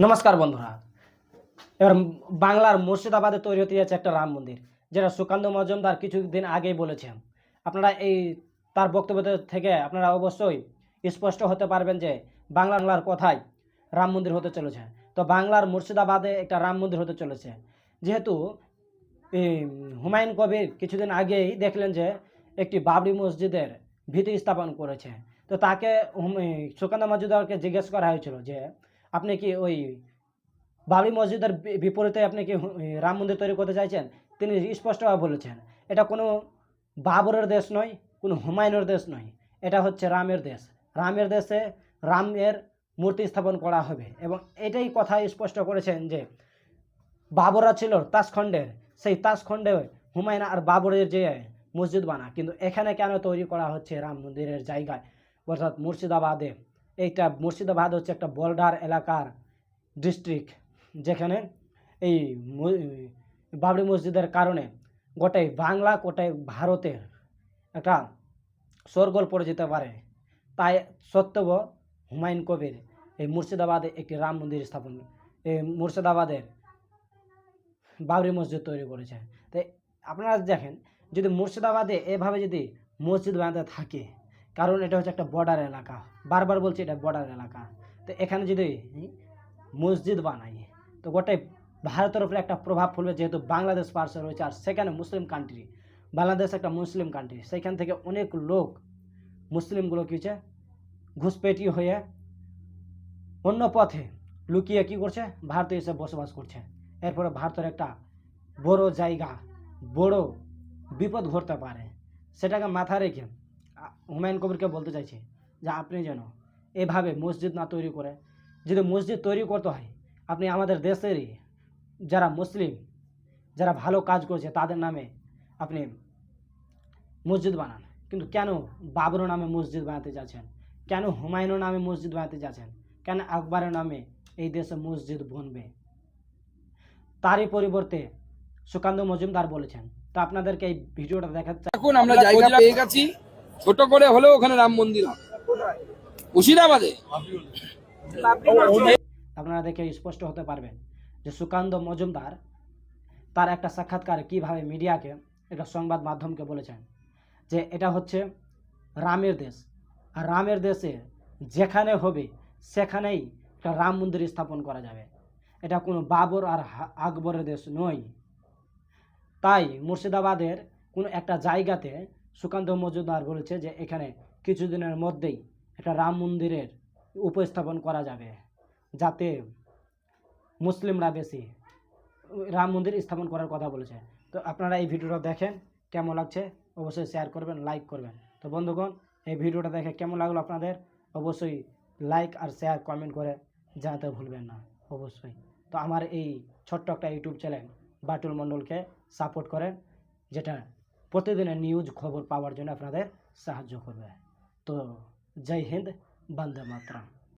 নমস্কার বন্ধুরা। এবার বাংলার মুর্শিদাবাদে তৈরি হতে যাচ্ছে একটা রাম মন্দির, যেটা সুকান্ত মজুমদার কিছুদিন আগেই বলেছেন। আপনারা এই তার বক্তব্য থেকে আপনারা অবশ্যই স্পষ্ট হতে পারবেন যে বাংলার কথায় রাম মন্দির হতে চলেছে। তো বাংলার মুর্শিদাবাদে একটা রাম মন্দির হতে চলেছে, যেহেতু এই হুমায়ুন কবির কিছুদিন আগেই দেখলেন যে একটি বাবরি মসজিদের ভিত্তি স্থাপন করেছে। তো তাকে সুকান্ত মজুমদারকে জিজ্ঞেস করা হয়েছিল যে আপনি কি ওই বাবরি মসজিদের বিপরীতে আপনি কি রাম মন্দির তৈরি করতে চাইছেন? তিনি স্পষ্টভাবে বলেছেন, এটা কোনো বাবরের দেশ নয়, কোনো হুমায়ুনের দেশ নয়, এটা হচ্ছে রামের দেশ। রামের দেশে রামের মূর্তি স্থাপন করা হবে, এবং এটাই কথা স্পষ্ট করেছেন যে বাবররা ছিল তাজখণ্ডের, সেই তাজখণ্ডে হুমায়ুন আর বাবরের যে মসজিদ বানা, কিন্তু এখানে কেন তৈরি করা হচ্ছে রাম মন্দিরের জায়গায়, অর্থাৎ মুর্শিদাবাদে? এইটা মুর্শিদাবাদ হচ্ছে একটা বর্ডার এলাকার ডিস্ট্রিক্ট, যেখানে এই বাবরি মসজিদের কারণে গোটাই বাংলা গোটাই ভারতের একটা শোরগোল পড়ে যেতে পারে। তাই সত্ত্বেও হুমায়ুন কবির এই মুর্শিদাবাদে একটি রাম মন্দির স্থাপন, এই মুর্শিদাবাদের বাবরি মসজিদ তৈরি করেছে। তাই আপনারা দেখেন, যদি মুর্শিদাবাদে এভাবে যদি মসজিদ বানাতে থাকে, কারণ এটা হচ্ছে একটা বর্ডার এলাকা, বারবার বলছি এটা বর্ডার এলাকা, তো এখানে যদি মসজিদ বানাই তো গোটাই ভারতের উপরে একটা প্রভাব ফেলবে, যেহেতু বাংলাদেশ পাশে রয়েছে, আর সেখানে মুসলিম কান্ট্রি, বাংলাদেশ একটা মুসলিম কান্ট্রি, সেইখান থেকে অনেক লোক মুসলিমগুলো কী হচ্ছে ঘুষপেটি হয়ে অন্য পথে লুকিয়ে কী করছে, ভারতে এসে বসবাস করছে। এরপরে ভারতের একটা বড় জায়গা, বড় বিপদ ঘটতে পারে। সেটাকে মাথায় রেখে হুমায়ুন কবিরকে বলতে চাইছি যে আপনি যেন এভাবে মসজিদ না তৈরি করে, যদি মসজিদ তৈরি করতে হয় আপনি আমাদের দেশেরই যারা মুসলিম, যারা ভালো কাজ করছে তাদের নামে আপনি মসজিদ বানান। কিন্তু কেন বাবরের নামে মসজিদ বানাতে যাচ্ছেন? কেন হুমায়ুনের নামে মসজিদ বানাতে যাচ্ছেন? কেন আকবরের নামে এই দেশে মসজিদ বনবে? তারই পরিবর্তে সুকান্ত মজুমদার বলেছেন। তো আপনাদেরকে এই ভিডিওটা দেখাচ্ছি। এখন আমরা জায়গা পেয়ে গেছি, ছোট করে হলেও ওখানে রাম মন্দির হবে মুর্শিদাবাদে। আপনারা দেখে স্পষ্ট হতে পারবেন যে সুকান্ত মজুমদার তার একটা সাক্ষাৎকারে কীভাবে মিডিয়াকে, একটা সংবাদ মাধ্যমকে বলেছেন যে এটা হচ্ছে রামের দেশ, আর রামের দেশে যেখানে হবে সেখানেই একটা রাম মন্দির স্থাপন করা যাবে। এটা কোনো বাবর আর আকবরের দেশ নয়। তাই মুর্শিদাবাদের কোনো একটা জায়গাতে সুকান্ত মজুমদার বলেছে যে এখানে কিছুদিনের মধ্যেই একটা রাম মন্দিরের উপস্থাপন করা যাবে, যাতে মুসলিমরা বেশি রাম মন্দির স্থাপন করার কথা বলেছে। তো আপনারা এই ভিডিওটা দেখেন, কেমন লাগছে অবশ্যই শেয়ার করবেন, লাইক করবেন। তো বন্ধুগণ, এই ভিডিওটা দেখে কেমন লাগলো আপনাদের অবশ্যই লাইক আর শেয়ার কমেন্ট করে জানাতে ভুলবেন না অবশ্যই। তো আমার এই ছোট্ট একটা ইউটিউব চ্যানেল বাটুল মণ্ডলকে সাপোর্ট করেন, যেটা প্রতিদিনের নিউজ খবর পাওয়ার জন্য আপনাদের সাহায্য করবে। তো জয় হিন্দ, বন্দে মাতরম।